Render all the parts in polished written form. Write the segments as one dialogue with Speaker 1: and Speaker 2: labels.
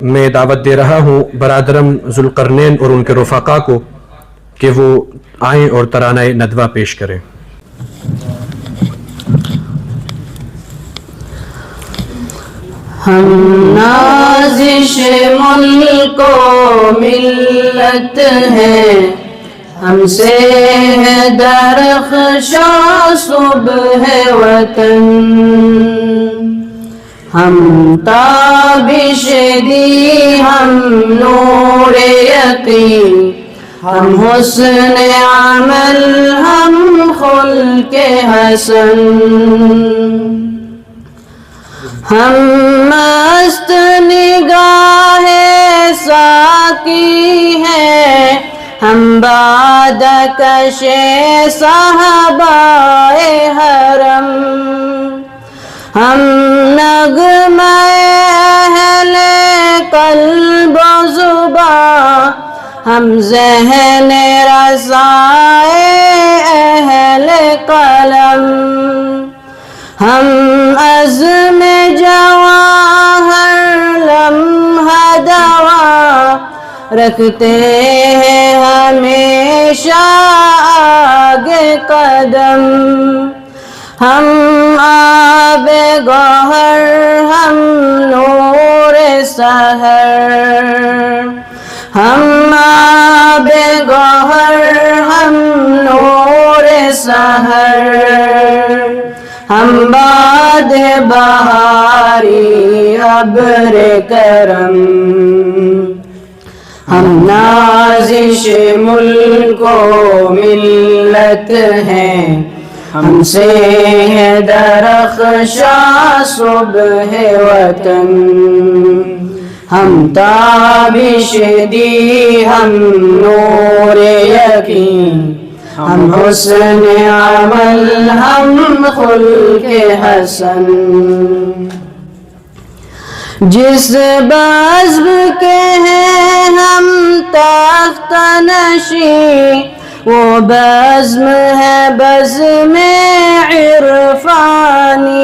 Speaker 1: میں دعوت دے رہا ہوں برادرم ذوالقرنین اور ان کے رفقا کو کہ وہ آئیں اور ترانہ ندوہ پیش کریں۔
Speaker 2: ہم نازش ملک و ملت ہیں، ہم سے ہے درخشاں صبح وطن، ہم تابش دی ہم نور یقین، ہم حسن عمل ہم خلق حسن، ہم مست نگاہ ساقی ہیں، ہم بادکش صحابہ حرم، ہم نغمہ اہل قلب و زباں، ہم ذہن رسائے اہل قلم، ہم عزم جواں ہر لمحہ دوا رکھتے ہیں ہمیشہ آگے قدم، ہم آب گوہر ہم نور سحر، ہم آب گوہر ہم نور سحر، ہم باد بہاری ابر کرم، ہم نازش ملک و ملت ہیں، ہم سے ہے درخشاں صبح وطن، ہم تابش دی ہم نور یقین، ہم حسن عمل ہم خلق حسن، جس بزم کے ہیں ہم تخت نشین، وہ بزم ہے بزم عرفانی،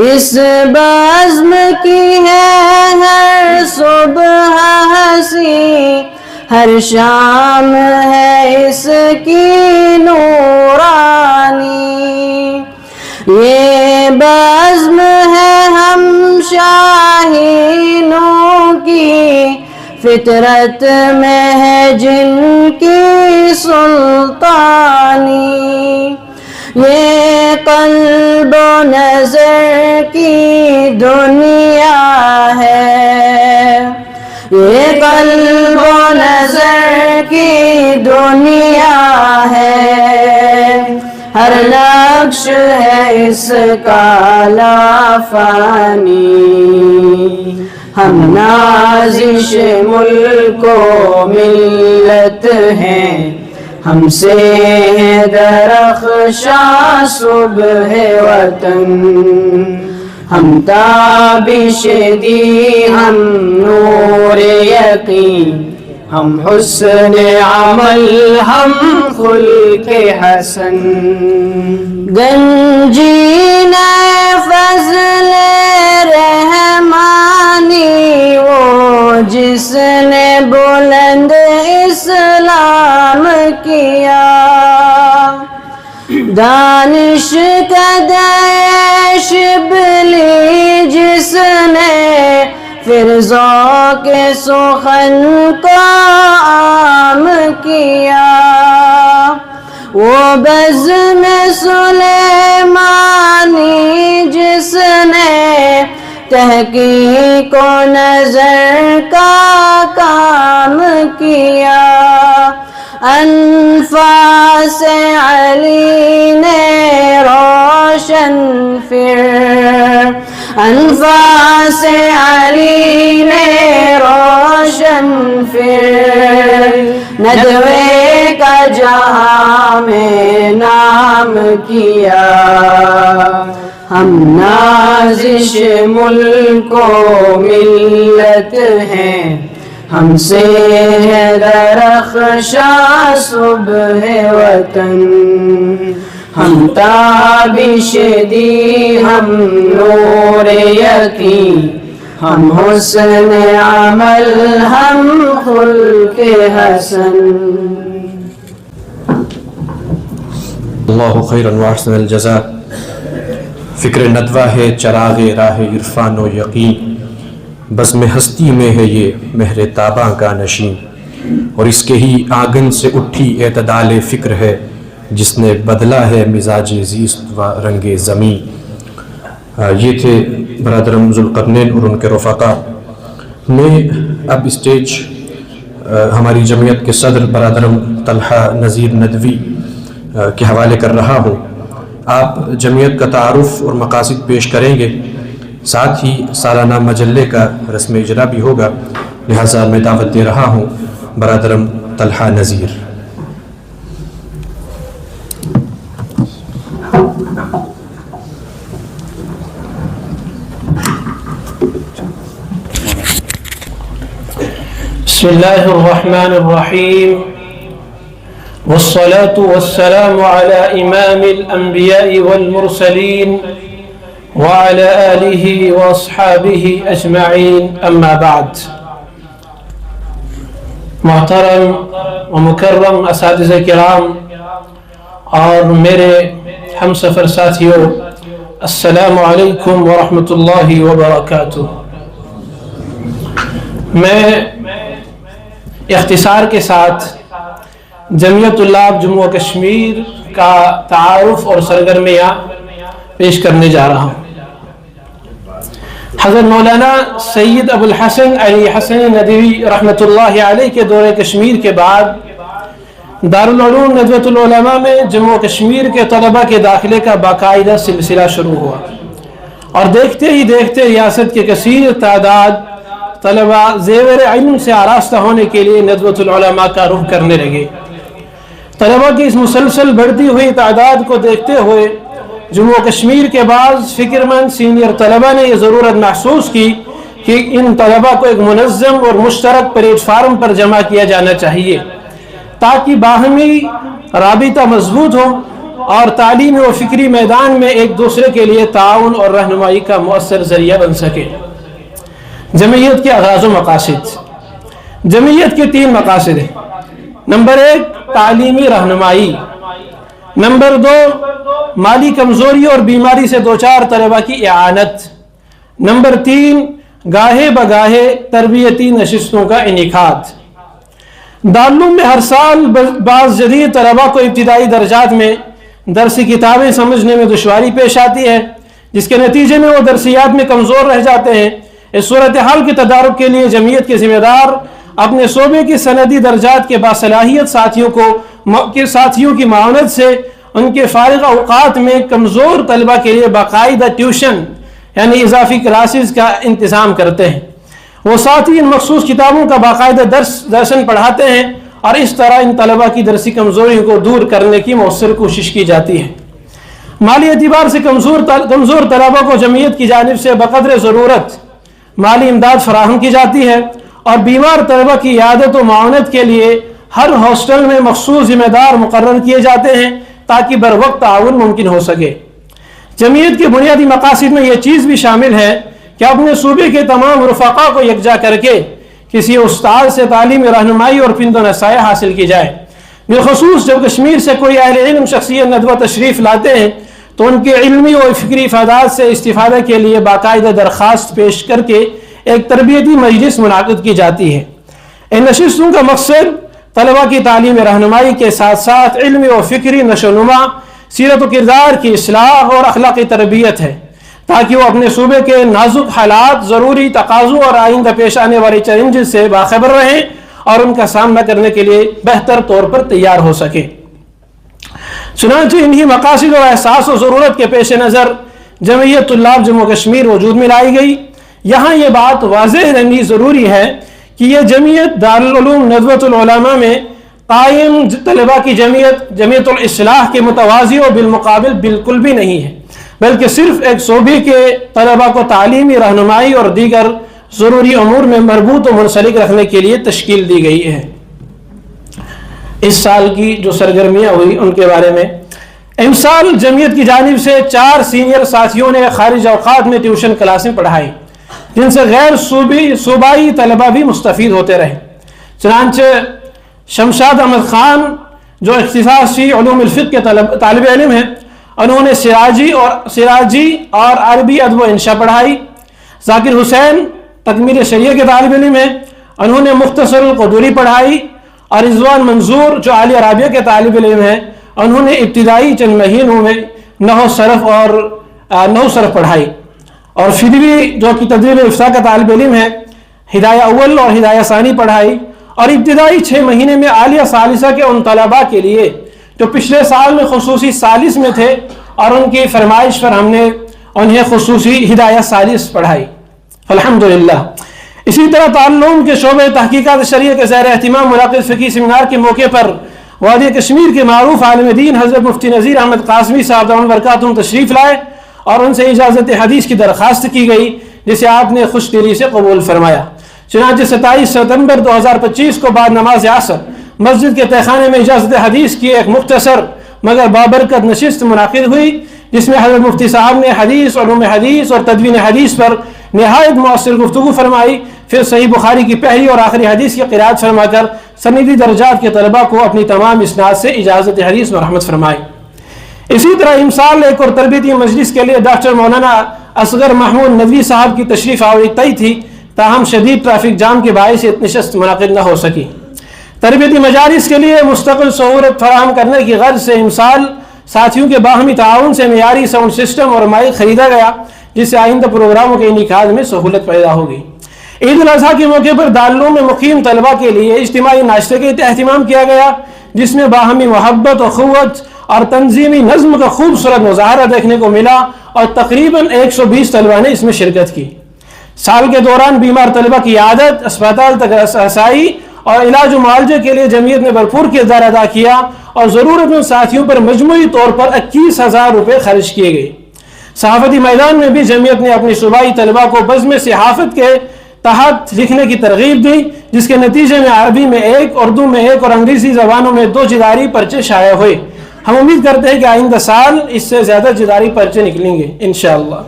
Speaker 2: اس بزم کی ہے ہر صبح ہنسی، ہر شام ہے اس کی نورانی، یہ بزم ہے ہم شاہینوں کی، فطرت میں ہے جن کی سلطانی، یہ قلب و نظر کی دنیا ہے، یہ قلب و نظر کی دنیا ہے، ہر نقش ہے اس کا لافانی، ہم نازش ملک و ملت ہیں، ہم سے ہے درخشاں صبح وطن، ہم تابش دی ہم نور یقین، ہم حسن عمل ہم خلق حسن، گنجینہ فضل رحمانی وہ جس نے بلند اسلام کیا، دانش کا داعش شبلی جس نے پھر ذوق سخن کو عام کیا، وہ بزم سلیمانی جس نے تحقیق و نظر کا کام کیا، انفاس علی نے روشن پھر، انفاس علی نے روشن پھر، ندوے کا جہاں میں نام کیا، ہم نازش ملک و ملت ہیں، ہم سے ہے درخشاں صبح وطن، ہم تابش دی ہم نور یقین، ہم حسن عمل ہم خلق حسن.
Speaker 1: اللہ خیرا واحسن الجزاء. فکر ندوہ ہے چراغ راہ عرفان و یقین، بزم ہستی میں ہے یہ مہر تاباں کا نشین، اور اس کے ہی آنگن سے اٹھی اعتدال فکر ہے جس نے بدلا ہے مزاج زیست و رنگ زمین. یہ تھے برادرم ذوالقرنین اور ان کے رفقا. میں اب اسٹیج ہماری جمعیت کے صدر برادرم طلحہ نذیر ندوی کے حوالے کر رہا ہوں. آپ جمعیت کا تعارف اور مقاصد پیش کریں گے، ساتھ ہی سالانہ مجلے کا رسم اجرا بھی ہوگا، لہٰذا میں دعوت دے رہا ہوں برادرم طلحہ نذیر.
Speaker 3: بسم اللہ الرحمن الرحیم، والصلاة والسلام على امام الانبیاء والمرسلین وعلى آلہ واصحابہ اجمعین، اما بعد. محترم و مکرم اساتذہ کرام اور میرے ہم سفر ساتھیوں، السلام علیکم ورحمۃ اللہ وبرکاتہ. میں اختصار کے ساتھ جمعیت طلاب جموں و کشمیر کا تعارف اور سرگرمیاں پیش کرنے جا رہا ہوں. حضرت مولانا سید ابو الحسن علی حسن ندوی رحمۃ اللہ علیہ کے دور کشمیر کے بعد دارالعلوم ندوۃ العلماء میں جموں و کشمیر کے طلباء کے داخلے کا باقاعدہ سلسلہ شروع ہوا، اور دیکھتے ہی دیکھتے ریاست کے کثیر تعداد طلباء زیور علم سے آراستہ ہونے کے لیے ندوۃ العلماء کا رخ کرنے لگے. طلباء کی اس مسلسل بڑھتی ہوئی تعداد کو دیکھتے ہوئے جموں و کشمیر کے بعض فکر مند سینئر طلباء نے یہ ضرورت محسوس کی کہ ان طلباء کو ایک منظم اور مشترک پلیٹ فارم پر جمع کیا جانا چاہیے تاکہ باہمی رابطہ مضبوط ہو اور تعلیمی و فکری میدان میں ایک دوسرے کے لیے تعاون اور رہنمائی کا مؤثر ذریعہ بن سکے. جمعیت کے اغراض و مقاصد. جمعیت کے 3 مقاصد ہیں. نمبر 1 تعلیمی رہنمائی، نمبر 2 مالی کمزوری اور بیماری سے دوچار طلباء کی اعانت، نمبر 3 گاہے بگاہے تربیتی نشستوں کا انعقاد. دارالعلوم میں ہر سال بعض جدید طلباء کو ابتدائی درجات میں درسی کتابیں سمجھنے میں دشواری پیش آتی ہے، جس کے نتیجے میں وہ درسیات میں کمزور رہ جاتے ہیں. اس صورتحال کے تدارک کے لیے جمعیت کے ذمہ دار اپنے صوبے کی سندی درجات کے باصلاحیت ساتھیوں کی معاونت سے ان کے فارغ اوقات میں کمزور طلباء کے لیے باقاعدہ ٹیوشن یعنی اضافی کلاسز کا انتظام کرتے ہیں. وہ ساتھ ہی ان مخصوص کتابوں کا باقاعدہ درسن پڑھاتے ہیں، اور اس طرح ان طلباء کی درسی کمزوری کو دور کرنے کی مؤثر کوشش کی جاتی ہے. مالی اعتبار سے کمزور طلباء کو جمعیت کی جانب سے بقدر ضرورت مالی امداد فراہم کی جاتی ہے، اور بیمار طلباء کی عیادت و معاونت کے لیے ہر ہاسٹل میں مخصوص ذمہ دار مقرر کیے جاتے ہیں تاکہ بر وقت تعاون ممکن ہو سکے. جمعیت کے بنیادی مقاصد میں یہ چیز بھی شامل ہے کہ اپنے صوبے کے تمام رفقا کو یکجا کر کے کسی استاد سے تعلیمی رہنمائی اور پند و نصائح حاصل کی جائے. بالخصوص جب کشمیر سے کوئی اہل علم شخصیت ندوہ تشریف لاتے ہیں تو ان کے علمی و فکری افادات سے استفادہ کے لیے باقاعدہ درخواست پیش کر کے ایک تربیتی مجلس منعقد کی جاتی ہے. ان نشستوں کا مقصد طلباء کی تعلیم رہنمائی کے ساتھ ساتھ علمی و فکری نشو و نما، سیرت و کردار کی اصلاح اور اخلاقی تربیت ہے تاکہ وہ اپنے صوبے کے نازک حالات، ضروری تقاضوں اور آئندہ پیش آنے والی چیلنجز سے باخبر رہیں اور ان کا سامنا کرنے کے لیے بہتر طور پر تیار ہو سکے. چنانچہ انہی مقاصد اور احساس و ضرورت کے پیش نظر جمعیت طلاب جموں کشمیر وجود میں لائی گئی. یہاں یہ بات واضح رہنی ضروری ہے کہ یہ جمعیت دارالعلوم ندوۃ العلماء میں قائم طلباء کی جمعیت الاصلاح کے متوازی و بالمقابل بالکل بھی نہیں ہے، بلکہ صرف ایک صوبے کے طلباء کو تعلیمی رہنمائی اور دیگر ضروری امور میں مربوط و منسلک رکھنے کے لیے تشکیل دی گئی ہے. اس سال کی جو سرگرمیاں ہوئی ان کے بارے میں، امسال جمعیت کی جانب سے 4 سینئر ساتھیوں نے خارج اوقات میں ٹیوشن کلاسیں پڑھائی. جن سے غیر صوبائی طلبہ بھی مستفید ہوتے رہے۔ چنانچہ شمشاد احمد خان جو اختصاصی علوم الفقہ کے طالب علم ہیں، انہوں نے سراجی اور عربی ادب و انشاء پڑھائی۔ ذاکر حسین تکمیل شریعہ کے طالب علم ہیں، انہوں نے مختصر القدوری پڑھائی۔ اور رضوان منظور جو عالیہ رابعہ کے طالب علم ہیں، انہوں نے ابتدائی چند مہینوں میں نحو صرف پڑھائی۔ اور فدوی جو کہ تدریب افتاء کا طالب علم ہے، ہدایہ اول اور ہدایہ ثانی پڑھائی۔ اور ابتدائی 6 مہینے میں عالیہ ثالثہ کے ان طلباء کے لیے جو پچھلے سال میں خصوصی ثالث میں تھے، اور ان کی فرمائش پر ہم نے انہیں خصوصی ہدایہ ثالث پڑھائی الحمدللہ۔ اسی طرح تعلم کے شعبہ تحقیقات شریعہ کے زیر اہتمام منعقد فقہی سیمینار کے موقع پر وادی کشمیر کے معروف عالم دین حضرت مفتی نذیر احمد قاسمی صاحب دامت برکاتہم تشریف لائے، اور ان سے اجازت حدیث کی درخواست کی گئی، جسے آپ نے خوش دلی سے قبول فرمایا۔ چنانچہ 27 ستمبر 2025 کو بعد نماز عصر مسجد کے تہخانے میں اجازت حدیث کی ایک مختصر مگر بابرکت نشست منعقد ہوئی، جس میں حضرت مفتی صاحب نے حدیث، علوم حدیث اور تدوین حدیث پر نہایت مؤثر گفتگو فرمائی۔ پھر صحیح بخاری کی پہلی اور آخری حدیث کی قرات فرما کر سندی درجات کے طلباء کو اپنی تمام اسناد سے اجازت حدیث میں رحمت فرمائی۔ اسی طرح امسال ایک اور تربیتی مجلس کے لیے ڈاکٹر مولانا اصغر محمود ندوی صاحب کی تشریف آوری طے تھی، تاہم شدید ٹریفک جام کے باعث نشست منعقد نہ ہو سکی۔ تربیتی مجالس کے لیے مستقل سہولت فراہم کرنے کی غرض سے امسال ساتھیوں کے باہمی تعاون سے معیاری ساؤنڈ سسٹم اور مائک خریدا گیا، جس سے آئندہ پروگراموں کے انعقاد میں سہولت پیدا ہوگی۔ عید الاضحیٰ کے موقع پر دارالعلوم میں مقیم طلباء کے لیے اجتماعی ناشتے کا اہتمام کیا گیا، جس میں باہمی محبت و اخوت اور تنظیمی نظم کا خوبصورت مظاہرہ دیکھنے کو ملا، اور تقریباً 120 طلباء نے اس میں شرکت کی۔ سال کے دوران بیمار طلباء کی عادت، اسپتال تک رسائی اور علاج و معالجے کے لیے جمعیت نے بھرپور کردار ادا کیا، اور ضرورت مند ساتھیوں پر مجموعی طور پر 21,000 روپے خرچ کیے گئے۔ صحافتی میدان میں بھی جمعیت نے اپنی صوبائی طلباء کو بزم صحافت کے تحت لکھنے کی ترغیب دی، جس کے نتیجے میں عربی میں 1، اردو میں 1 اور انگریزی زبانوں میں 2 جداری پرچے شائع ہوئے۔ ہم امید کرتے ہیں کہ آئندہ سال اس سے زیادہ جداری پرچے نکلیں گے انشاءاللہ۔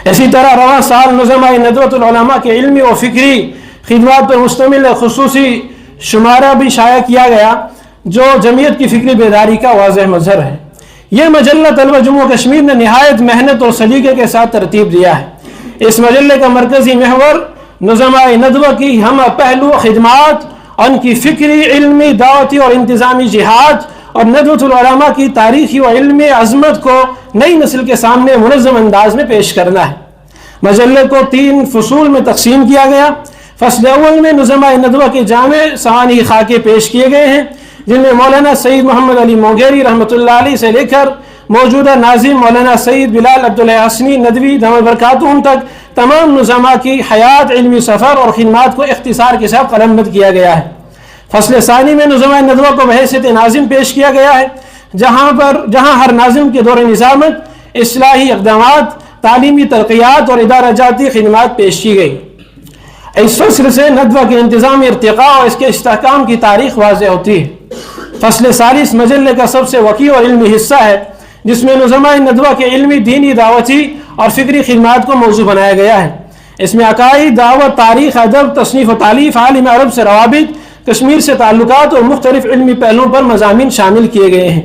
Speaker 3: اسی طرح رواں سال نظماء ندوۃ العلماء کے علمی و فکری خدمات پر مشتمل خصوصی شمارہ بھی شائع کیا گیا، جو جمعیت کی فکری بیداری کا واضح مظہر ہے۔ یہ مجلہ طلبہ جموں کشمیر نے نہایت محنت اور سلیقے کے ساتھ ترتیب دیا ہے۔ اس مجلے کا مرکزی محور نظماء ندوہ کی ہم پہلو خدمات، ان کی فکری، علمی، دعوتی اور انتظامی جہاد، اور ندوۃ العلماء کی تاریخی و علمی عظمت کو نئی نسل کے سامنے منظم انداز میں پیش کرنا ہے۔ مجلے کو 3 فصول میں تقسیم کیا گیا۔ فصل اول میں نظماء ندوہ کے جامع سوانح خاکے پیش کیے گئے ہیں، جن میں مولانا سید محمد علی مونگیری رحمۃ اللہ علیہ سے لے کر موجودہ ناظم مولانا سید بلال عبداللہ حسنی ندوی دامت برکاتہم تک تمام نظماء کی حیات، علمی سفر اور خدمات کو اختصار کے ساتھ قلمبند کیا گیا ہے۔ فصل ثانی میں نظماء ندوہ کو بحیثیت ناظم پیش کیا گیا ہے، جہاں ہر ناظم کے دور نظامت، اصلاحی اقدامات، تعلیمی ترقیات اور ادارہ جاتی خدمات پیش کی گئی۔ اس فصل سے ندوہ کے انتظامی ارتقاء اور اس کے استحکام کی تاریخ واضح ہوتی ہے۔ فصل ثالث مجلے کا سب سے وسیع اور علمی حصہ ہے، جس میں نظماء ندوہ کے علمی، دینی، دعوتی اور فکری خدمات کو موضوع بنایا گیا ہے۔ اس میں عقائد، دعوت، تاریخ، ادب، تصنیف و تالیف، عالم عرب سے روابط، کشمیر سے تعلقات اور مختلف علمی پہلوؤں پر مضامین شامل کیے گئے ہیں۔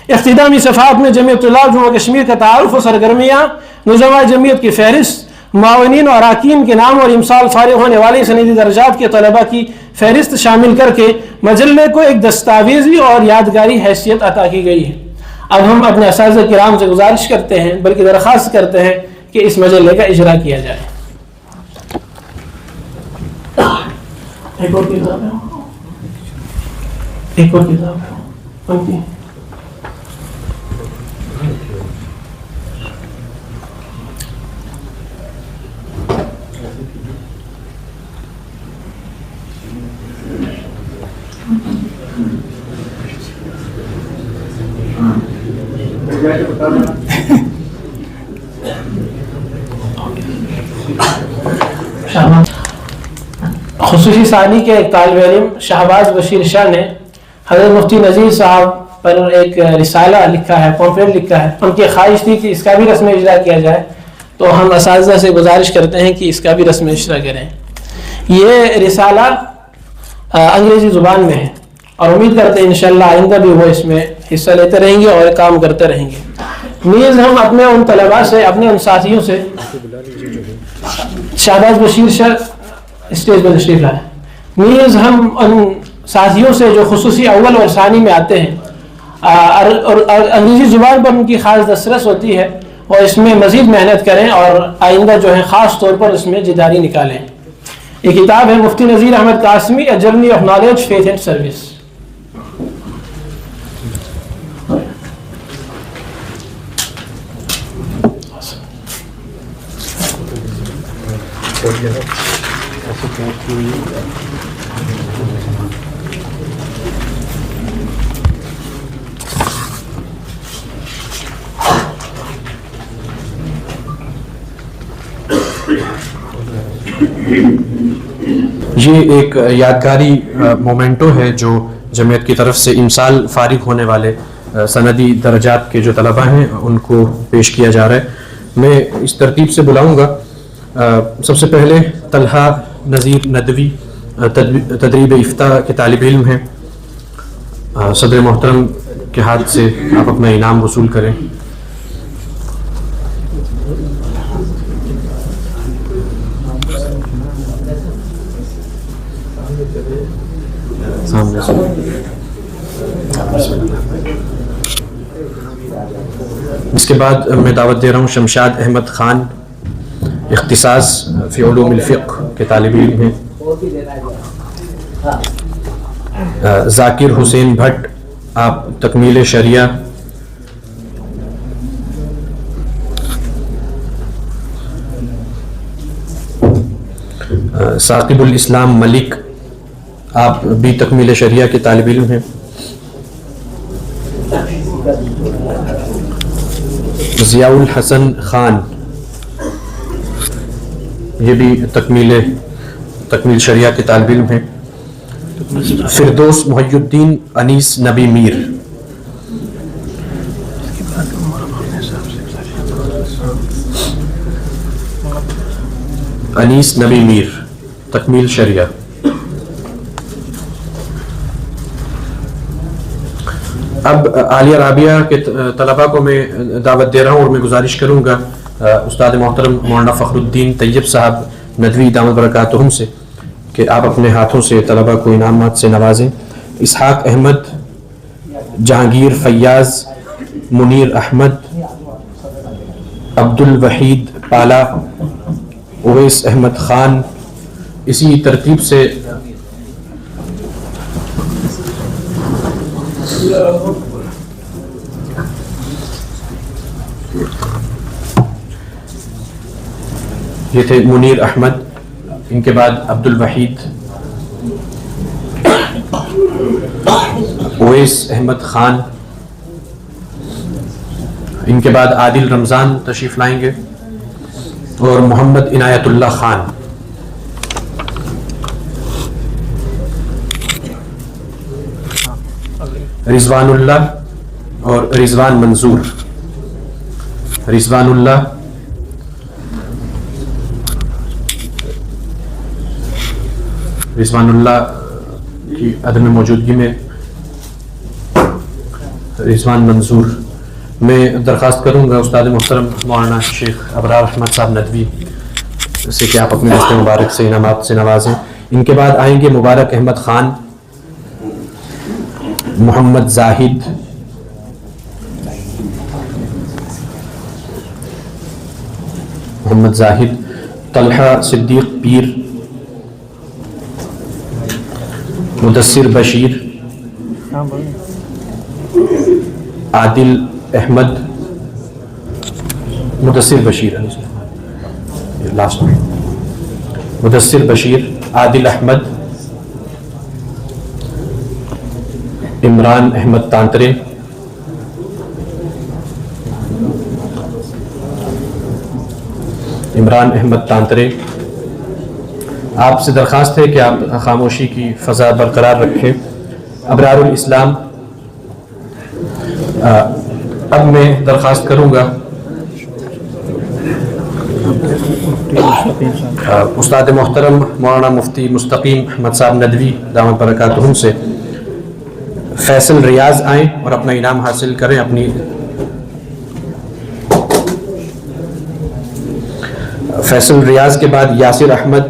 Speaker 3: اختتامی صفحات میں جمعیت طلاب جموں کشمیر کا تعارف و سرگرمیاں، نظماء جمعیت کی فہرست، معاونین اور اراکین کے نام اور امسال فارغ ہونے والے سندی درجات کے طلباء کی فہرست شامل کر کے مجلے کو ایک دستاویزی اور یادگاری حیثیت عطا کی گئی ہے۔ اب ہم اپنے اساتذہ کرام سے گزارش کرتے ہیں، بلکہ درخواست کرتے ہیں کہ اس مجلے کا اجرا کیا جائے۔ ایک اور کتاب ہے، ایک اور کتاب ہے، کون سی؟ خصوصی ثانی کے ایک طالب علم شہباز بشیر شاہ نے حضرت مفتی نذیر صاحب پر ایک رسالہ لکھا ہے، پمفلیٹ لکھا ہے۔ ان کی خواہش تھی کہ اس کا بھی رسم اجرا کیا جائے، تو ہم اساتذہ سے گزارش کرتے ہیں کہ اس کا بھی رسم اشرا کریں. یہ رسالہ انگریزی زبان میں ہے اور امید کرتے ہیں انشاءاللہ آئندہ بھی وہ اس میں حصہ لیتے رہیں گے اور کام کرتے رہیں گے. نیز ہم اپنے ان طلباء سے، اپنے ان ساتھیوں سے، شہباز بشیر شاہ اسٹیج پر تشریف لائے، نیز ہم ان ساتھیوں سے جو خصوصی اول اور ثانی میں آتے ہیں اور انگریزی زبان پر ان کی خاص دسترس ہوتی ہے، اور اس میں مزید محنت کریں اور آئندہ جو ہے خاص طور پر اس میں جداری نکالیں. یہ کتاب ہے Mufti Nazir Ahmad Qasmi, a journey of knowledge, faith and service.
Speaker 1: یہ ایک یادگاری مومنٹو ہے جو جمعیت کی طرف سے امسال فارغ ہونے والے سندی درجات کے جو طلباء ہیں ان کو پیش کیا جا رہا ہے. میں اس ترتیب سے بلاؤں گا. سب سے پہلے طلحہ نذیر ندوی تدریب افتاء کے طالب علم ہیں. صدر محترم کے ہاتھ سے آپ اپنا انعام وصول کریں. اس کے بعد میں دعوت دے رہا ہوں شمشاد احمد خان، اختصاص فی علوم الفقہ کے طالب علم ہیں. ذاکر حسین بھٹ، آپ تکمیل شریعہ. ثاقب الاسلام ملک، آپ بھی تکمیل شریعہ کے طالب علم ہیں. ضیاء الحسن خان، یہ بھی تکمیل شریعہ کے طالب علم ہیں. فردوس محی الدین انیس نبی میر، انیس نبی میر، تکمیل شریعہ. اب عالیہ رابعہ کے طلباء کو میں دعوت دے رہا ہوں اور میں گزارش کروں گا استاد محترم مولانا فخر الدین طیب صاحب ندوی دامت برکاتہم سے کہ آپ اپنے ہاتھوں سے طلباء کو انعامات سے نوازیں. اسحاق احمد، جہانگیر فیاض، منیر احمد، عبد الوحید پالا، اویس احمد خان. اسی ترتیب سے یہ تھے منیر احمد، ان کے بعد عبد الوحید، اویس احمد خان، ان کے بعد عادل رمضان تشریف لائیں گے اور محمد عنایت اللہ خان. رضوان اللہ اور رضوان منظور. رضوان اللہ، رضوان اللہ کی عدم موجودگی میں رضوان منظور. میں درخواست کروں گا استاد محترم مولانا شیخ ابرار احمد صاحب ندوی سے کہ آپ اپنے دست مبارک سے انعامات سے نوازیں. ان کے بعد آئیں گے مبارک احمد خان، محمد زاہد، طلحہ صدیق پیر، مدثر بشیر، عادل احمد، مدثر بشیر، عادل احمد، عمران احمد تانترے، آپ سے درخواست ہے کہ آپ خاموشی کی فضا برقرار رکھیں. ابرار الاسلام. اب میں درخواست کروں گا استاد محترم مولانا مفتی مستقیم احمد صاحب ندوی دامت برکاتہم سے فیصل ریاض آئیں اور اپنا انعام حاصل کریں. اپنی فیصل ریاض کے بعد یاسر احمد،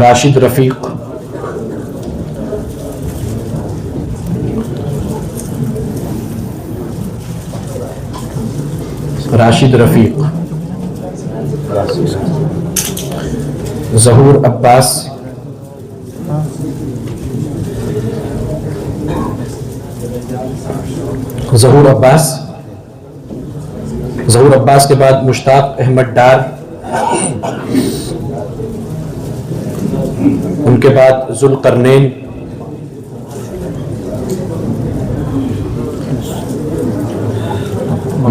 Speaker 1: راشد رفیق، ظہور عباس، ظہور عباس کے بعد مشتاق احمد ڈار، ان کے بعد ذوالقرنین،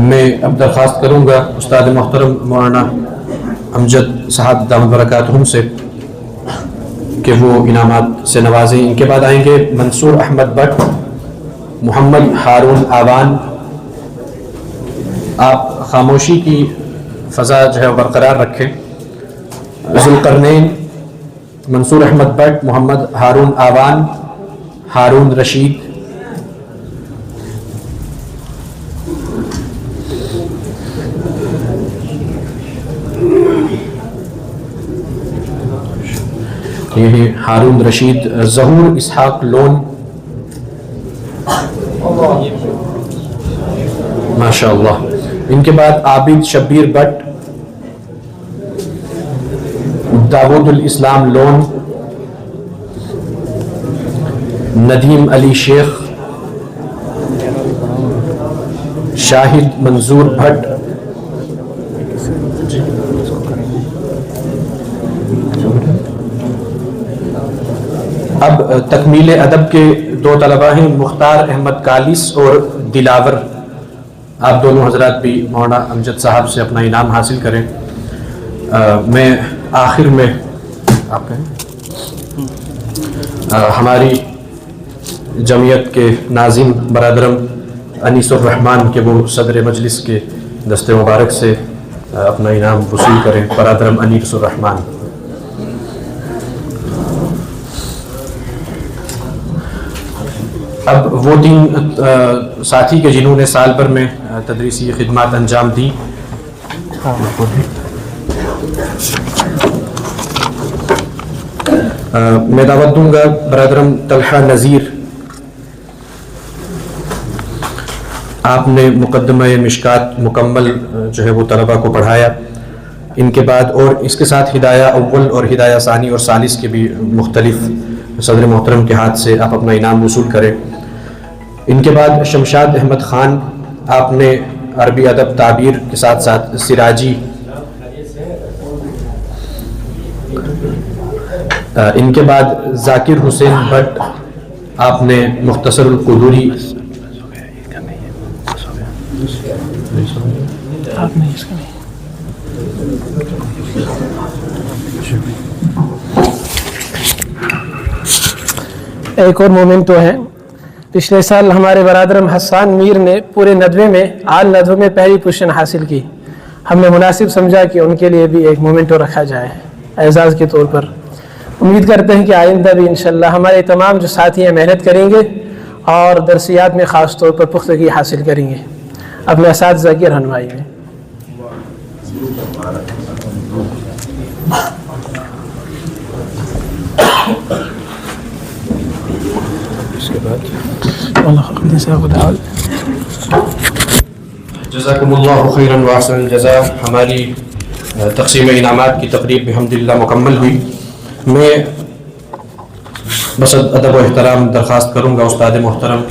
Speaker 1: میں اب درخواست کروں گا استاد محترم مولانا امجد صاحب دامت برکاتہم سے کہ وہ انعامات سے نوازیں. ان کے بعد آئیں گے منصور احمد بٹ، محمد ہارون آوان. آپ خاموشی کی فضا جو ہے برقرار رکھیں. ذوالقرنین، منصور احمد بٹ، محمد ہارون آوان، ہارون رشید. یہ ہے ہارون رشید. ظہور اسحاق لون، ماشاء اللہ. ان کے بعد عابد شبیر بٹ، داود الاسلام لون، ندیم علی شیخ، شاہد منظور بھٹ. اب تکمیل ادب کے دو طلباء ہیں، مختار احمد کالس اور دلاور. آپ دونوں حضرات بھی مولانا امجد صاحب سے اپنا انعام حاصل کریں. میں آخر میں آپ کہیں ہماری جمعیت کے ناظم برادرم انیس الرحمن کے وہ صدر مجلس کے دست مبارک سے اپنا انعام وصول کریں. برادرم انیس الرحمن. اب وہ تین ساتھی کے جنہوں نے سال بھر میں تدریسی خدمات انجام دی، میں دعوت دوں گا برادرم طلحہ نذیر. آپ نے مقدمہ مشکات مکمل جو ہے وہ طلبہ کو پڑھایا. ان کے بعد اور اس کے ساتھ ہدایہ اول اور ہدایہ ثانی اور ثالث کے بھی مختلف صدر محترم کے ہاتھ سے آپ اپنا انعام وصول کریں. ان کے بعد شمشاد احمد خان، آپ نے عربی ادب تعبیر کے ساتھ ساتھ سراجی. ان کے بعد ذاکر حسین بٹ، آپ نے مختصر القدوری.
Speaker 3: ایک اور مومنٹو ہے. پچھلے سال ہمارے برادرم حسان میر نے پورے ندوے میں آل ندوے میں پہلی پوزیشن حاصل کی. ہم نے مناسب سمجھا کہ ان کے لیے بھی ایک مومنٹو رکھا جائے اعزاز کے طور پر. امید کرتے ہیں کہ آئندہ بھی انشاءاللہ ہمارے تمام جو ساتھی ہیں محنت کریں گے اور درسیات میں خاص طور پر پختگی حاصل کریں گے اپنے اساتذہ کی رہنمائی میں.
Speaker 1: جزاکم اللہ خیرا واحسن الجزاء. ہماری تقسیم انعامات کی تقریب بحمدللہ مکمل ہوئی. میں بس ادب و احترام درخواست کروں گا استاد محترم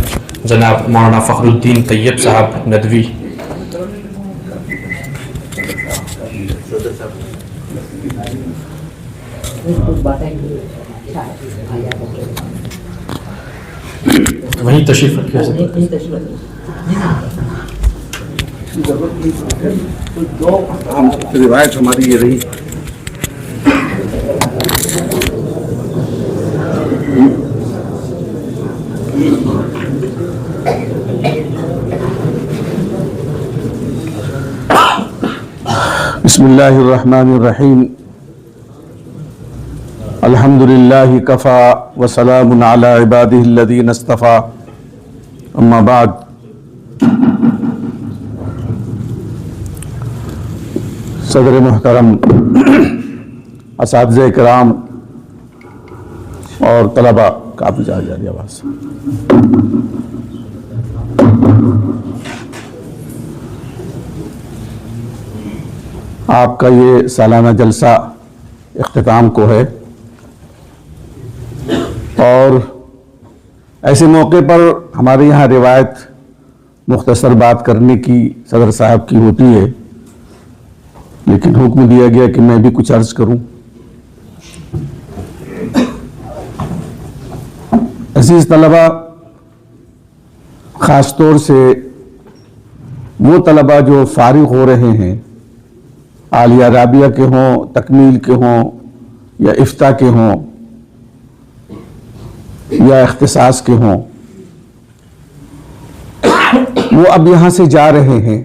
Speaker 1: جناب مولانا فخر الدین طیب صاحب ندوی. وہیں تشریف رکھے
Speaker 4: روایت ہماری یہ رہی. بسم اللہ الرحمن الرحیم الحمد للہ کفا وسلام علی عبادہ الذین اصطفیٰ اما بعد صدر محترم، اساتذہ کرام اور طلباء، کافی جا رہی آواز، آپ کا یہ سالانہ جلسہ اختتام کو ہے اور ایسے موقع پر ہمارے یہاں روایت مختصر بات کرنے کی صدر صاحب کی ہوتی ہے، لیکن حکم دیا گیا کہ میں بھی کچھ عرض کروں۔ عزیز طلباء، خاص طور سے وہ طلباء جو فارغ ہو رہے ہیں، عالیہ رابعہ کے ہوں، تکمیل کے ہوں یا افتاء کے ہوں یا اختصاص کے ہوں، وہ اب یہاں سے جا رہے ہیں۔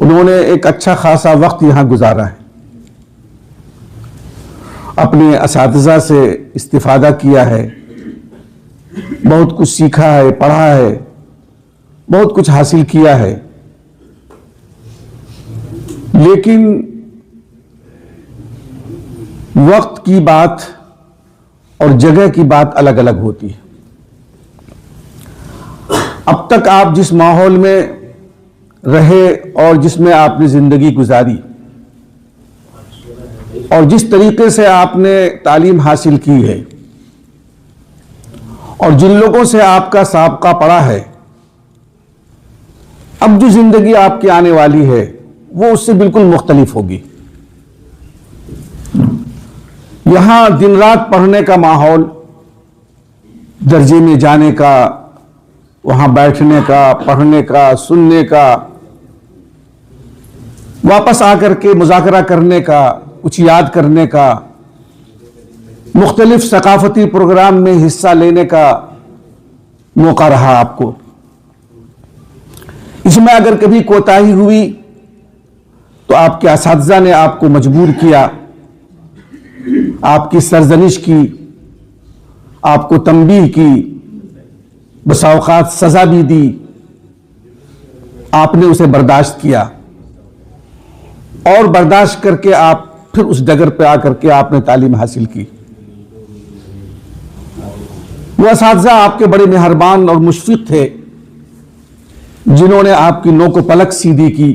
Speaker 4: انہوں نے ایک اچھا خاصا وقت یہاں گزارا ہے، اپنے اساتذہ سے استفادہ کیا ہے، بہت کچھ سیکھا ہے، پڑھا ہے، بہت کچھ حاصل کیا ہے، لیکن وقت کی بات اور جگہ کی بات الگ الگ ہوتی ہے۔ اب تک آپ جس ماحول میں رہے اور جس میں آپ نے زندگی گزاری اور جس طریقے سے آپ نے تعلیم حاصل کی ہے اور جن لوگوں سے آپ کا سابقہ پڑا ہے، اب جو زندگی آپ کی آنے والی ہے وہ اس سے بالکل مختلف ہوگی۔ یہاں دن رات پڑھنے کا ماحول، درجے میں جانے کا، وہاں بیٹھنے کا، پڑھنے کا، سننے کا، واپس آ کر کے مذاکرہ کرنے کا، کچھ یاد کرنے کا، مختلف ثقافتی پروگرام میں حصہ لینے کا موقع رہا آپ کو۔ اس میں اگر کبھی کوتاہی ہوئی تو آپ کے اساتذہ نے آپ کو مجبور کیا، آپ کی سرزنش کی، آپ کو تنبیہ کی، بسا اوقات سزا بھی دی، آپ نے اسے برداشت کیا اور برداشت کر کے آپ پھر اس ڈگر پہ آ کر کے آپ نے تعلیم حاصل کی۔ وہ اساتذہ آپ کے بڑے مہربان اور مشفق تھے، جنہوں نے آپ کی نوک و پلک سیدھی کی،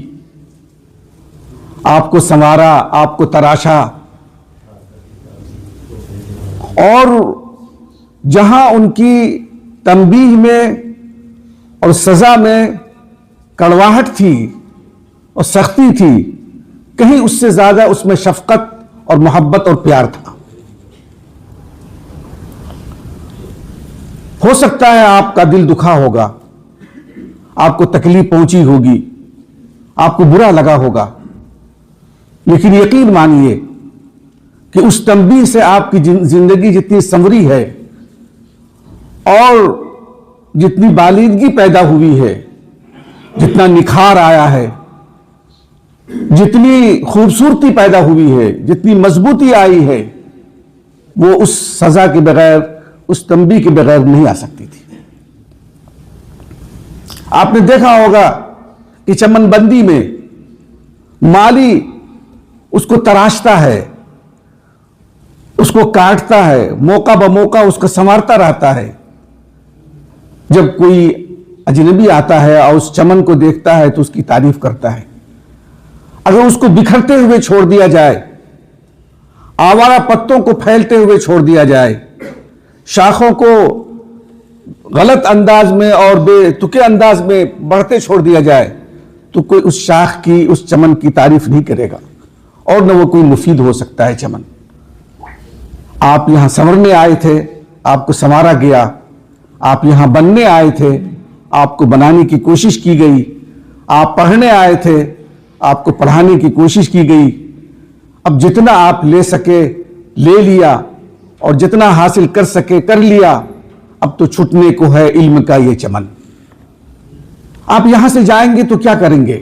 Speaker 4: آپ کو سنوارا، آپ کو تراشا، اور جہاں ان کی تنبیہ میں اور سزا میں کڑواہٹ تھی اور سختی تھی، کہیں اس سے زیادہ اس میں شفقت اور محبت اور پیار تھا۔ ہو سکتا ہے آپ کا دل دکھا ہوگا، آپ کو تکلیف پہنچی ہوگی، آپ کو برا لگا ہوگا، لیکن یقین مانیے کہ اس تنبیہ سے آپ کی زندگی جتنی سنوری ہے اور جتنی بالیدگی پیدا ہوئی ہے، جتنا نکھار آیا ہے، جتنی خوبصورتی پیدا ہوئی ہے، جتنی مضبوطی آئی ہے، وہ اس سزا کے بغیر، اس تنبیہ کے بغیر نہیں آ سکتی تھی۔ آپ نے دیکھا ہوگا کہ چمن بندی میں مالی اس کو تراشتا ہے، اس کو کاٹتا ہے، موقع بموقع اس کو سنوارتا رہتا ہے۔ جب کوئی اجنبی آتا ہے اور اس چمن کو دیکھتا ہے تو اس کی تعریف کرتا ہے۔ اگر اس کو بکھرتے ہوئے چھوڑ دیا جائے، آوارہ پتوں کو پھیلتے ہوئے چھوڑ دیا جائے، شاخوں کو غلط انداز میں اور بے تکے انداز میں بڑھتے چھوڑ دیا جائے، تو کوئی اس شاخ کی، اس چمن کی تعریف نہیں کرے گا، اور نہ وہ کوئی مفید ہو سکتا ہے چمن۔ آپ یہاں سنورنے آئے تھے، آپ کو سنوارا گیا، آپ یہاں بننے آئے تھے، آپ کو بنانے کی کوشش کی گئی، آپ پڑھنے آئے تھے، آپ کو پڑھانے کی کوشش کی گئی۔ اب جتنا آپ لے سکے لے لیا، اور جتنا حاصل کر سکے کر لیا، اب تو چھٹنے کو ہے علم کا یہ چمن۔ آپ یہاں سے جائیں گے تو کیا کریں گے؟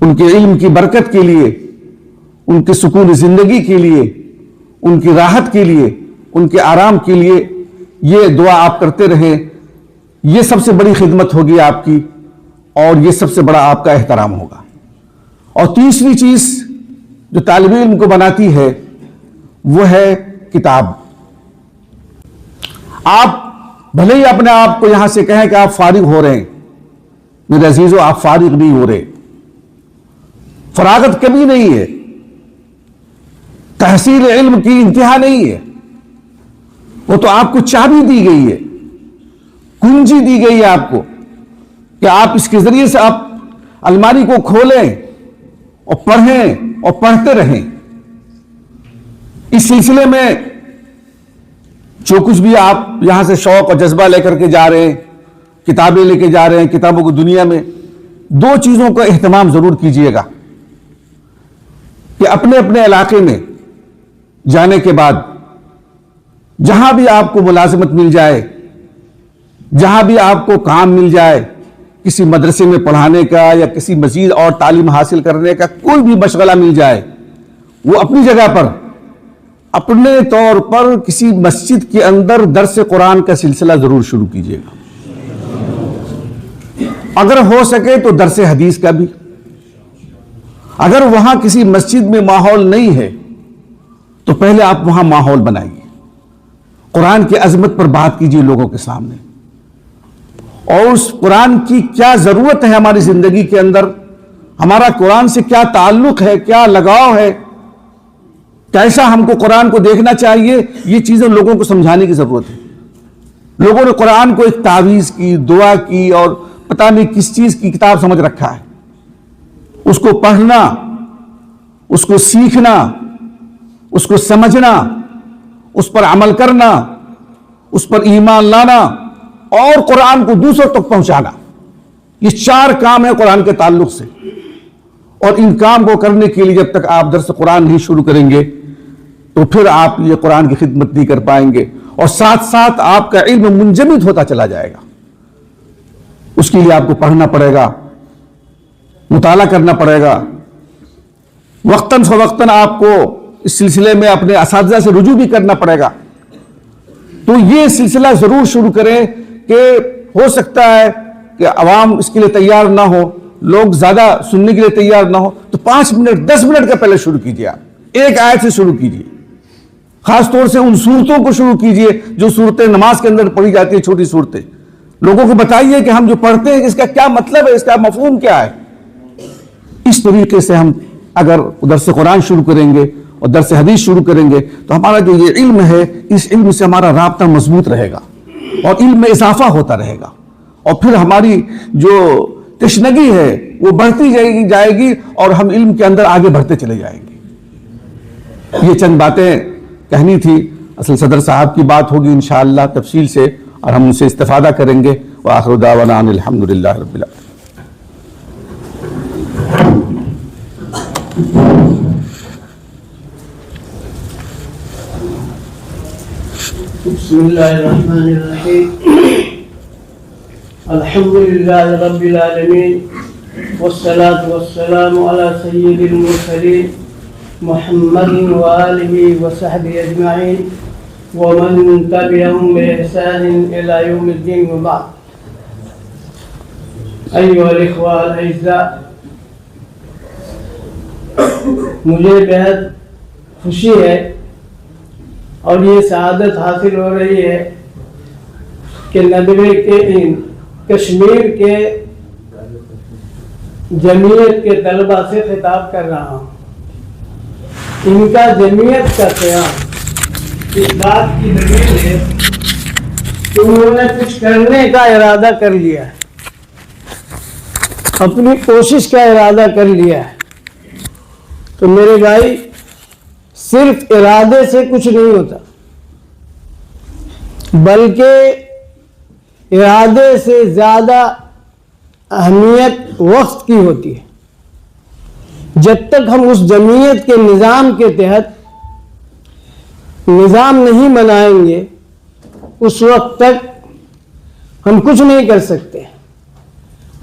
Speaker 4: ان کے علم کی برکت کے لیے، ان کے سکون زندگی کے لیے، ان کی راحت کے لیے، ان کے آرام کے لیے یہ دعا آپ کرتے رہیں. یہ سب سے بڑی خدمت ہوگی آپ کی، اور یہ سب سے بڑا آپ کا احترام ہوگا. اور تیسری چیز جو طالب علم کو بناتی ہے وہ ہے کتاب. آپ بھلے ہی اپنے آپ کو یہاں سے کہیں کہ آپ فارغ ہو رہے ہیں، میرے عزیزو آپ فارغ نہیں ہو رہے. فراغت کبھی نہیں ہے، تحصیل علم کی انتہا نہیں ہے. وہ تو آپ کو چابی دی گئی ہے، کنجی دی گئی ہے آپ کو، کہ آپ اس کے ذریعے سے آپ الماری کو کھولیں اور پڑھیں اور پڑھتے رہیں. اس سلسلے میں جو کچھ بھی آپ یہاں سے شوق اور جذبہ لے کر کے جا رہے ہیں، کتابیں لے کے جا رہے ہیں، کتابوں کو دنیا میں 2 چیزوں کا اہتمام ضرور کیجئے گا کہ اپنے اپنے علاقے میں جانے کے بعد جہاں بھی آپ کو ملازمت مل جائے، جہاں بھی آپ کو کام مل جائے، کسی مدرسے میں پڑھانے کا یا کسی مزید اور تعلیم حاصل کرنے کا کوئی بھی مشغلہ مل جائے، وہ اپنی جگہ پر اپنے طور پر کسی مسجد کے اندر درس قرآن کا سلسلہ ضرور شروع کیجیے گا. اگر ہو سکے تو درس حدیث کا بھی. اگر وہاں کسی مسجد میں ماحول نہیں ہے تو پہلے آپ وہاں ماحول بنائیے، قرآن کی عظمت پر بات کیجیے لوگوں کے سامنے، اور اس قرآن کی کیا ضرورت ہے ہماری زندگی کے اندر، ہمارا قرآن سے کیا تعلق ہے، کیا لگاؤ ہے، کیسا ہم کو قرآن کو دیکھنا چاہیے، یہ چیزیں لوگوں کو سمجھانے کی ضرورت ہے. لوگوں نے قرآن کو ایک تعویذ کی، دعا کی، اور پتہ نہیں کس چیز کی کتاب سمجھ رکھا ہے. اس کو پڑھنا، اس کو سیکھنا، اس کو سمجھنا، اس پر عمل کرنا، اس پر ایمان لانا اور قرآن کو دوسروں تک پہنچانا، یہ 4 کام ہیں قرآن کے تعلق سے. اور ان کام کو کرنے کے لیے جب تک آپ درس قرآن نہیں شروع کریں گے تو پھر آپ یہ قرآن کی خدمت نہیں کر پائیں گے، اور ساتھ ساتھ آپ کا علم منجمد ہوتا چلا جائے گا. اس کے لیے آپ کو پڑھنا پڑے گا، مطالعہ کرنا پڑے گا، وقتاً فوقتاً آپ کو اس سلسلے میں اپنے اساتذہ سے رجوع بھی کرنا پڑے گا. تو یہ سلسلہ ضرور شروع کریں کہ ہو سکتا ہے کہ عوام اس کے لیے تیار نہ ہو، لوگ زیادہ سننے کے لیے تیار نہ ہو، تو 5 منٹ 10 منٹ کا پہلے شروع کیجیے. آپ ایک آیت سے شروع کیجیے، خاص طور سے ان صورتوں کو شروع کیجیے جو صورتیں نماز کے اندر پڑھی جاتی ہیں، چھوٹی صورتیں. لوگوں کو بتائیے کہ ہم جو پڑھتے ہیں اس کا کیا مطلب ہے، اس کا مفہوم کیا ہے. اس طریقے سے ہم اگر درس قرآن شروع کریں گے اور درس حدیث شروع کریں گے تو ہمارا جو یہ علم ہے، اس علم سے ہمارا رابطہ مضبوط رہے گا اور علم میں اضافہ ہوتا رہے گا، اور پھر ہماری جو تشنگی ہے وہ بڑھتی جائے گی اور ہم علم کے اندر آگے بڑھتے چلے جائیں گے. یہ چند باتیں کہنی تھی. اصل صدر صاحب کی بات ہوگی انشاءاللہ تفصیل سے، اور ہم ان سے استفادہ کریں گے. وآخر دعوانا ان الحمدللہ رب العالمین.
Speaker 2: بسم اللہ الرحمن الرحیم. الحمد للہ رب العالمین، والصلاة والسلام علی سید المرسلین محمد وآلہ وصحبہ اجمعین ومن تبعهم بإحسان إلى يوم الدین. وبعد. ایھا الاخوہ الاعزاء، مجھے بہت خوشی ہے اور یہ سعادت حاصل ہو رہی ہے کہ ندوے کے کشمیر کے جمعیت کے طلباء سے خطاب کر رہا ہوں. ان کا جمعیت کا قیام اس بات کی دلیل ہے کہ انہوں نے کچھ کرنے کا ارادہ کر لیا ہے، اپنی کوشش کا ارادہ کر لیا ہے. تو میرے بھائی، صرف ارادے سے کچھ نہیں ہوتا، بلکہ ارادے سے زیادہ اہمیت وقت کی ہوتی ہے. جب تک ہم اس جمعیت کے نظام کے تحت نظام نہیں بنائیں گے اس وقت تک ہم کچھ نہیں کر سکتے.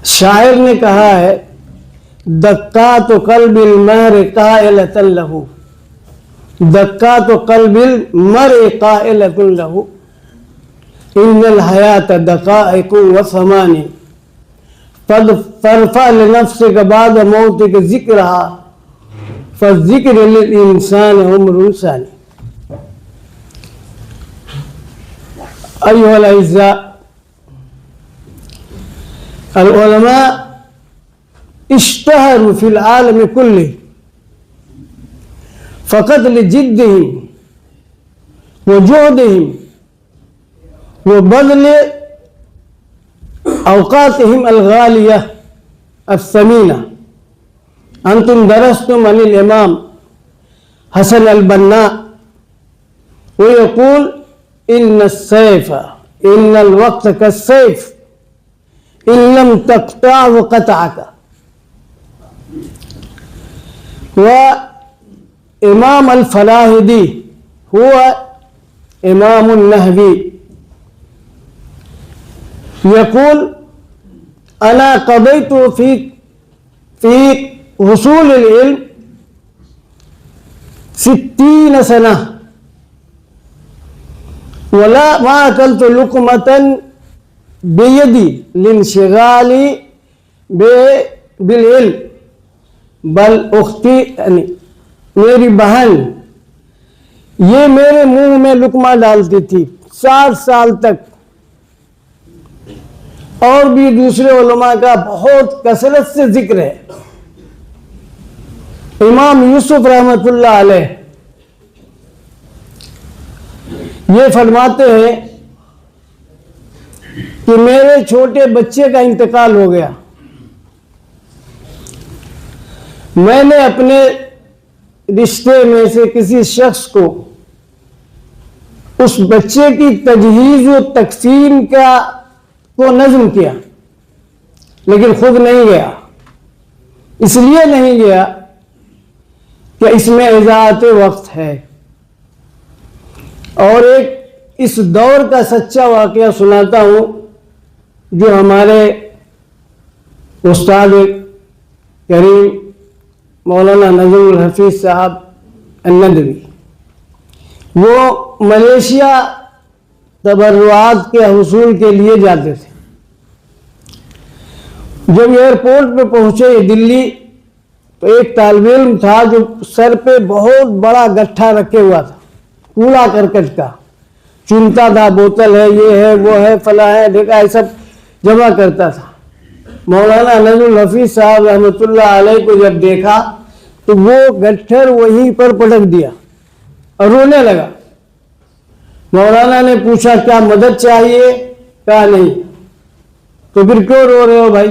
Speaker 2: شاعر نے کہا ہے دقات قلب المرء قائلۃ لہ، دقات قلب المرء قائلۃ لہ، ان الحیات دقائق وثمان، فارفع لنفسک بعد موتک ذکرہا، فالذکر للانسان عمر ثانی۔ ایھا الاعزاء، العلماء اشتہروا فی العالم کلہ فقط لجدہم وجہدہم وبذل اوقاتہم الغالیہ الثمینہ۔ انتم درستم عن الامام حسن البنا ويقول ان السيف ان الوقت كالسيف ان لم تقطعه قطعك۔ وإمام الفلاحدي هو إمام النهوي يقول أنا قضيت في حصول العلم 60 سنة ولا ما أكلت لقمة بيدي لانشغالي بالعلم، بل اختی یعنی میری بہن یہ میرے منہ میں لقمہ ڈالتی تھی 60 سال تک، اور بھی دوسرے علماء کا بہت کثرت سے ذکر ہے۔ امام یوسف رحمۃ اللہ علیہ یہ فرماتے ہیں کہ میرے چھوٹے بچے کا انتقال ہو گیا، میں نے اپنے رشتے میں سے کسی شخص کو اس بچے کی تجہیز و تقسیم کو نظم کیا، لیکن خود نہیں گیا۔ اس لیے نہیں گیا کہ اس میں اضاعت وقت ہے۔ اور ایک اس دور کا سچا واقعہ سناتا ہوں جو ہمارے استاد کریم مولانا نظم الحفیظ صاحب الندوی، وہ ملیشیا تبرعات کے حصول کے لیے جاتے تھے۔ جب ایئرپورٹ پہ پہنچے دلی تو ایک طالب علم تھا جو سر پہ بہت بڑا گٹھا رکھے ہوا تھا، کوڑا کرکٹ کا، چنتا تھا، بوتل ہے، یہ ہے، وہ ہے، فلاں ہے، ڈھیکا ہے، سب جمع کرتا تھا۔ مولانا نظم الحفیظ صاحب رحمۃ اللہ علیہ کو جب دیکھا تو وہ گٹھر وہیں پر پٹک دیا اور رونے لگا۔ مولانا نے پوچھا کیا مدد چاہیے؟ کہا نہیں۔ تو پھر کیوں رو رہے ہو بھائی؟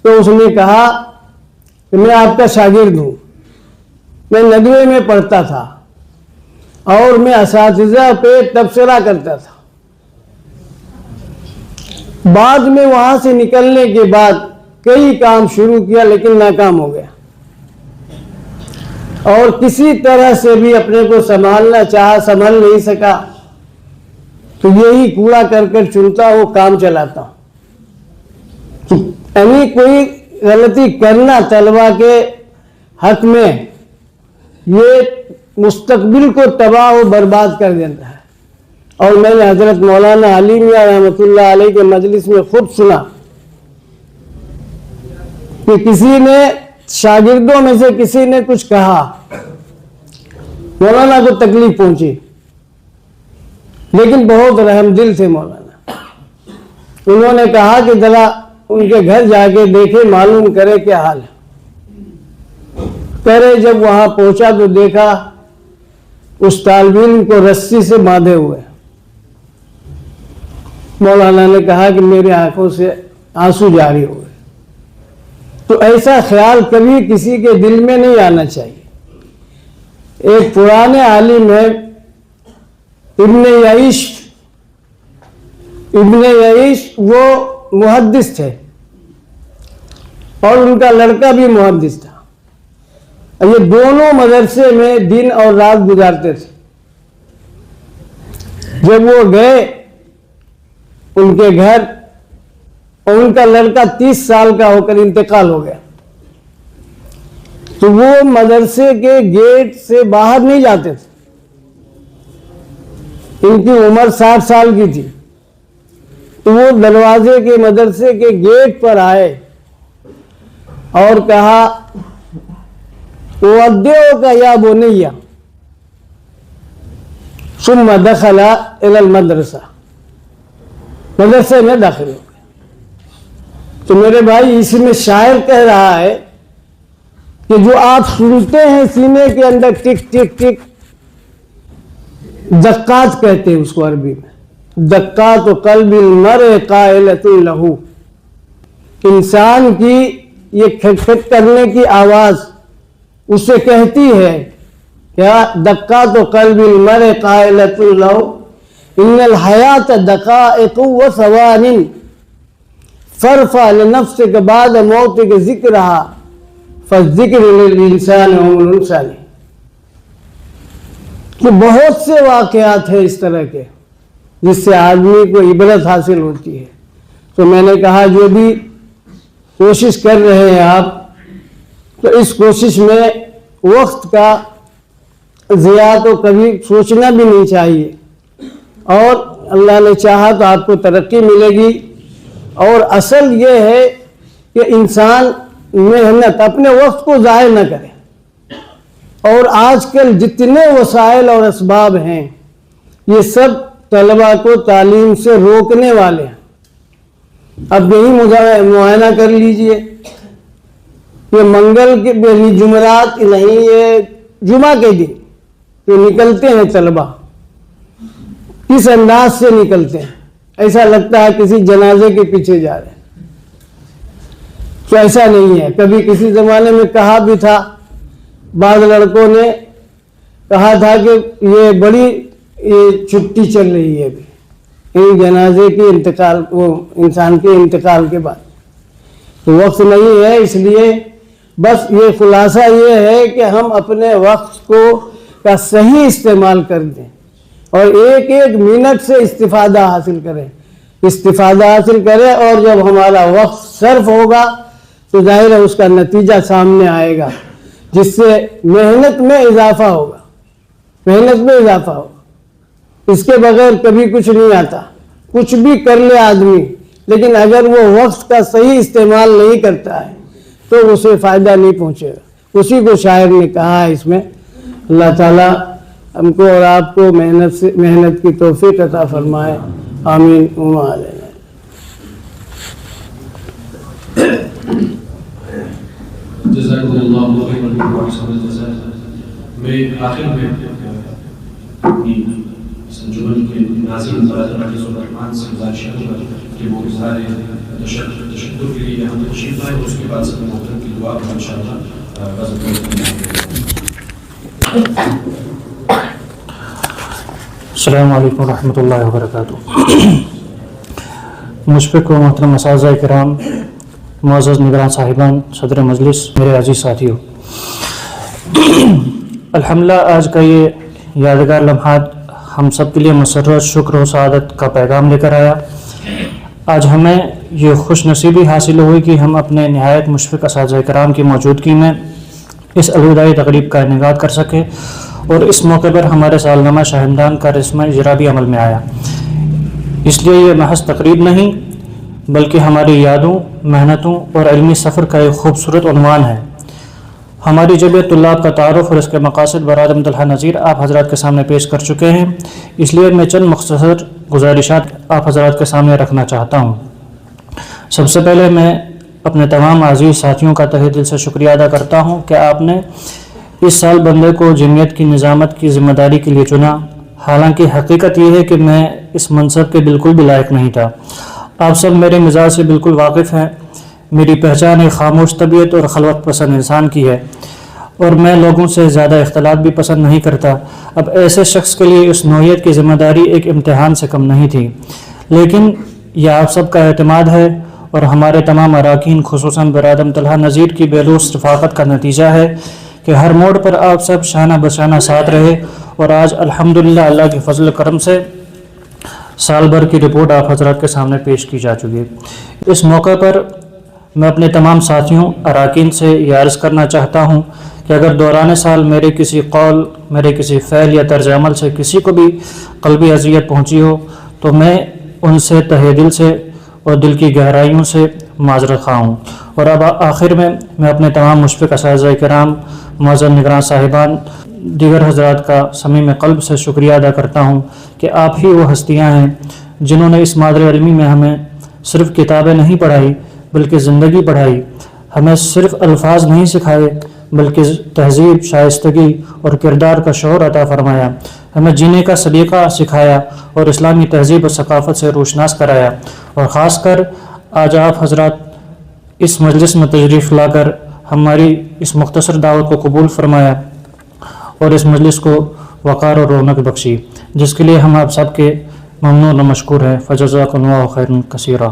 Speaker 2: تو اس نے کہا کہ میں آپ کا شاگرد ہوں، میں ندوے میں پڑھتا تھا اور میں اساتذہ پہ تبصرہ کرتا تھا، بعد میں وہاں سے نکلنے کے بعد کئی کام شروع کیا لیکن ناکام ہو گیا، اور کسی طرح سے بھی اپنے کو سنبھالنا چاہا، سنبھل نہیں سکا، تو یہی کوڑا کرکٹ چنتا ہوں، کام چلاتا ہوں۔ یعنی کوئی غلطی کرنا طلبہ کے حق میں یہ مستقبل کو تباہ و برباد کر دیتا ہے۔ اور میں نے حضرت مولانا علی میاں رحمۃ اللہ علیہ کے مجلس میں خود سنا کہ کسی نے شاگردوں میں سے کسی نے کچھ کہا، مولانا کو تکلیف پہنچی، لیکن بہت رحم دل تھے مولانا۔ انہوں نے کہا کہ ذرا ان کے گھر جا کے دیکھے، معلوم کرے کیا حال ہے۔ کرے جب وہاں پہنچا تو دیکھا اس طالب علم کو رسی سے باندھے ہوئے۔ مولانا نے کہا کہ میرے آنکھوں سے آنسو جاری ہوئے۔ تو ایسا خیال کبھی کسی کے دل میں نہیں آنا چاہیے۔ ایک پرانے عالم ہے ابن یعیش، وہ محدث تھے اور ان کا لڑکا بھی محدث تھا۔ یہ دونوں مدرسے میں دن اور رات گزارتے تھے۔ جب وہ گئے ان کے گھر، اور ان کا لڑکا 30 سال کا ہو کر انتقال ہو گیا، تو وہ مدرسے کے گیٹ سے باہر نہیں جاتے تھے. ان کی عمر 60 سال کی تھی. تو وہ دروازے کے مدرسے کے گیٹ پر آئے اور کہا اودعک یا بنی ثم دخل الی المدرسہ. مدرسے میں داخل ہو گئے. تو میرے بھائی اس میں شاعر کہہ رہا ہے کہ جو آپ سنتے ہیں سینے کے اندر ٹک ٹک ٹک، دقات کہتے ہیں اس کو عربی میں. دقات قلب المرء قائلۃ لہ، انسان کی یہ کھٹکھٹ کرنے کی آواز اسے کہتی ہے کیا؟ دقات قلب المرء قائلۃ لہ ان الحیات دقائق و ثوان فارفع لنفسک بعد موتک ذکرہا فالذکر للانسان عمر ثانی. کہ بہت سے واقعات ہیں اس طرح کے جس سے آدمی کو عبرت حاصل ہوتی ہے. تو میں نے کہا جو بھی کوشش کر رہے ہیں آپ، تو اس کوشش میں وقت کا ضیاع تو کبھی سوچنا بھی نہیں چاہیے، اور اللہ نے چاہا تو آپ کو ترقی ملے گی. اور اصل یہ ہے کہ انسان محنت، اپنے وقت کو ضائع نہ کرے. اور آج کل جتنے وسائل اور اسباب ہیں یہ سب طلباء کو تعلیم سے روکنے والے ہیں. اب یہی معائنہ کر لیجئے، یہ منگل کے جمعرات نہیں، یہ جمعہ کے دن جو نکلتے ہیں طلباء، کس انداز سے نکلتے ہیں. ایسا لگتا ہے کسی جنازے کے پیچھے جا رہے ہیں. تو ایسا نہیں ہے. کبھی کسی زمانے میں کہا بھی تھا، بعض لڑکوں نے کہا تھا کہ یہ بڑی چھٹی چل رہی ہے ابھی جنازے کی انتقال، وہ انسان کے انتقال کے بعد. تو وقت نہیں ہے، اس لیے بس یہ خلاصہ یہ ہے کہ ہم اپنے وقت کا صحیح استعمال کر دیں اور ایک ایک منٹ سے استفادہ حاصل کریں. اور جب ہمارا وقت صرف ہوگا تو ظاہر ہے اس کا نتیجہ سامنے آئے گا، جس سے محنت میں اضافہ ہوگا. اس کے بغیر کبھی کچھ نہیں آتا. کچھ بھی کر لے آدمی، لیکن اگر وہ وقت کا صحیح استعمال نہیں کرتا ہے تو اسے فائدہ نہیں پہنچے گا. اسی کو شاعر نے کہا ہے اس میں. اللہ تعالیٰ ہم کو اور آپ کو محنت کی توفیق عطا فرمائے. آمین.
Speaker 1: جزاکم اللہ خیر واحسن الجزاء. میں آخر میں اپنی سنجمن کے ناظرین برادران الرحمان سے گزارش کروں گا کہ وہ اظہار تشکر کے لیے ہم تشریف لائیں اور اس کے بعد سب محترم کی دعا کا انشاءاللہ
Speaker 5: السلام علیکم ورحمۃ اللہ وبرکاتہ. مشفق و محترم اساتذہ کرام، معزز نگران صاحبان، صدر مجلس، میرے عزیز ساتھیوں، الحمدللہ آج کا یہ یادگار لمحات ہم سب کے لیے مسرت، شکر و سعادت کا پیغام لے کر آیا. آج ہمیں یہ خوش نصیبی حاصل ہوئی کہ ہم اپنے نہایت مشفق اساتذہ کرام کی موجودگی میں اس الوداعی تقریب کا انعقاد کر سکے، اور اس موقع پر ہمارے سالنامہ شاہندان کا رسم اجرا بھی عمل میں آیا. اس لیے یہ محض تقریب نہیں بلکہ ہماری یادوں، محنتوں اور علمی سفر کا ایک خوبصورت عنوان ہے. ہماری جمعیت طلاب کا تعارف اور اس کے مقاصد برادر احمد طلحہ نذیر آپ حضرات کے سامنے پیش کر چکے ہیں. اس لیے میں چند مختصر گزارشات آپ حضرات کے سامنے رکھنا چاہتا ہوں. سب سے پہلے میں اپنے تمام عزیز ساتھیوں کا تہہ دل سے شکریہ ادا کرتا ہوں کہ آپ نے اس سال بندے کو جمعیت کی نظامت کی ذمہ داری کے لیے چنا. حالانکہ حقیقت یہ ہے کہ میں اس منصب کے بالکل بھی لائق نہیں تھا. آپ سب میرے مزاج سے بالکل واقف ہیں. میری پہچان ایک خاموش طبیعت اور خلوت پسند انسان کی ہے، اور میں لوگوں سے زیادہ اختلاط بھی پسند نہیں کرتا. اب ایسے شخص کے لیے اس نوعیت کی ذمہ داری ایک امتحان سے کم نہیں تھی، لیکن یہ آپ سب کا اعتماد ہے اور ہمارے تمام اراکین خصوصاً برادر طلحہ نذیر کی بے لوث رفاقت کا نتیجہ ہے کہ ہر موڑ پر آپ سب شانہ بشانہ ساتھ رہے، اور آج الحمدللہ اللہ کے فضل و کرم سے سال بھر کی رپورٹ آپ حضرات کے سامنے پیش کی جا چکی ہے. اس موقع پر میں اپنے تمام ساتھیوں اراکین سے یہ عرض کرنا چاہتا ہوں کہ اگر دوران سال میرے کسی قول، میرے کسی فعل یا طرز عمل سے کسی کو بھی قلبی اذیت پہنچی ہو تو میں ان سے تہہ دل سے اور دل کی گہرائیوں سے معذرت خواہ ہوں۔ اور اب آخر میں اپنے تمام مشفق اساتذہ کرام، معزز نگران صاحبان، دیگر حضرات کا صمیم قلب سے شکریہ ادا کرتا ہوں کہ آپ ہی وہ ہستیاں ہیں جنہوں نے اس مادر علمی میں ہمیں صرف کتابیں نہیں پڑھائی بلکہ زندگی پڑھائی، ہمیں صرف الفاظ نہیں سکھائے بلکہ تہذیب، شائستگی اور کردار کا شعور عطا فرمایا، ہمیں جینے کا سلیقہ سکھایا اور اسلامی تہذیب و ثقافت سے روشناس کرایا، اور خاص کر آج آپ حضرات اس مجلس میں تشریف لا کر ہماری اس مختصر دعوت کو قبول فرمایا اور اس مجلس کو وقار اور رونق بخشی، جس کے لیے ہم آپ سب کے ممنون و مشکور ہیں۔ فجزاکم اللہ خیرا کثیرا۔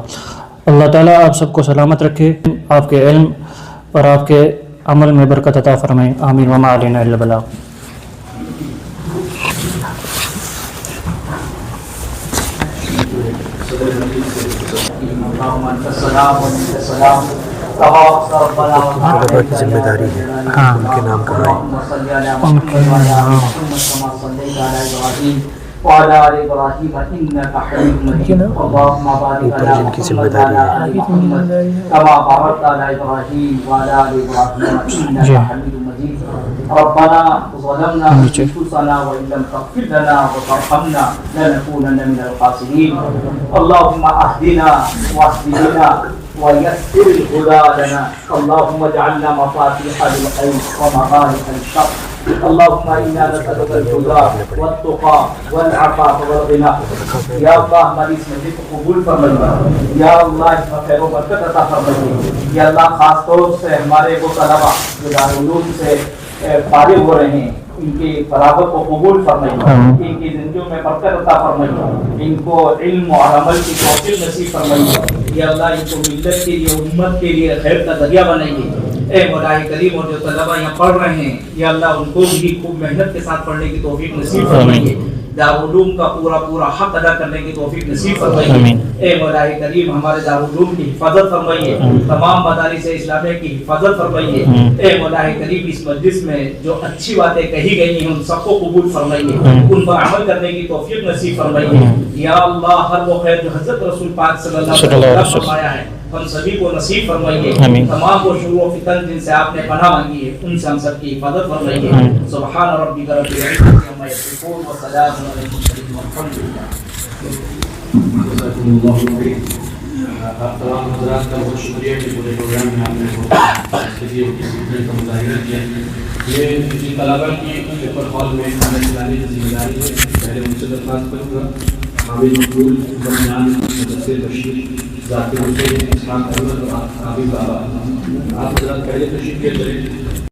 Speaker 5: اللہ تعالیٰ آپ سب کو سلامت رکھے، آپ کے علم اور آپ کے عمل میں برکت عطا فرمائے، آمین۔ وما علینا الا البلاغ۔
Speaker 1: طلبا کی ذمہ داری ہے ان کے نام کہائیں۔ اوپر جن کی ذمہ داری ہے
Speaker 6: ربنا ظلمنا انفسنا وان لم تغفر لنا وترحمنا لنكونن من الخاسرين اللهم اهدنا واهدنا ويسر الهدى لنا اللهم اجعلنا مفاتيح للخير ومغالق للشر اللهم انا نسالك الهدى والتقى والعفاف والغنى یا اللہ ہماری اس مجلس کو قبول فرمائیے، یا اللہ اس میں خیر و برکت عطا فرمائیے، یا اللہ خاص طور سے ہمارے وہ طلبا جو دارالعلوم سے فارغ ہو رہے ہیں ان کی فراغت کو قبول فرمائیے، ان کی زندگیوں میں برکت عطا فرمائیے، ان کو علم اور عمل کی توفیق نصیب فرمائیے، یا اللہ ان کو ملت کے لیے، امت کے لیے خیر کا ذریعہ بنائیے۔ اے مولا کریم، اور جو طلبا یہاں پڑھ رہے ہیں یا اللہ ان کو بھی خوب محنت کے ساتھ پڑھنے کی توفیق نصیب فرمائیے، دارالعلوم کا پورا حق ادا کرنے کی توفیق نصیب فرمائیے۔ اے مولا کریم ہمارے دارالعلوم کی حفاظت فرمائیے، تمام مدارس اسلامیہ کی حفاظت فرمائیے۔ اے مولا کریم اس مجلس میں جو اچھی باتیں کہی گئی ہیں ان سب کو قبول فرمائیے، ان پر عمل کرنے کی توفیق نصیب فرمائیے۔ یا اللہ ہر وہ خیر جو حضرت رسول پاک صلی اللہ علیہ وسلم نے فرمایا ہے ہم سبھی کو نصیب فرمائیے، تمام وہ شرور و فتن جن سے آپ نے پناہ مانگی ہے ان سے ہم سب کی حفاظت فرمائیے۔ سبحان ربک رب العزت عما یصفون وسلام علی المرسلین والحمد للہ۔
Speaker 7: آپ تمام حضرات کا بہت شکریہ کہ پورے پروگرام میں آپ نے اس کے لیے ڈسپلن کا مظاہرہ کیا۔ یہ کسی طلبا کی پیپر ہال میں کھانا کھلانے کی ذمہ داری ہے۔ پہلے ان سے درخواست کروں گا حامد مقبول، بنیان، مدثر بشیر، ذاکر حسین، اسحاق احمد اور عابد بابا، آپ حضرات پہلے تشریف لے چلیں۔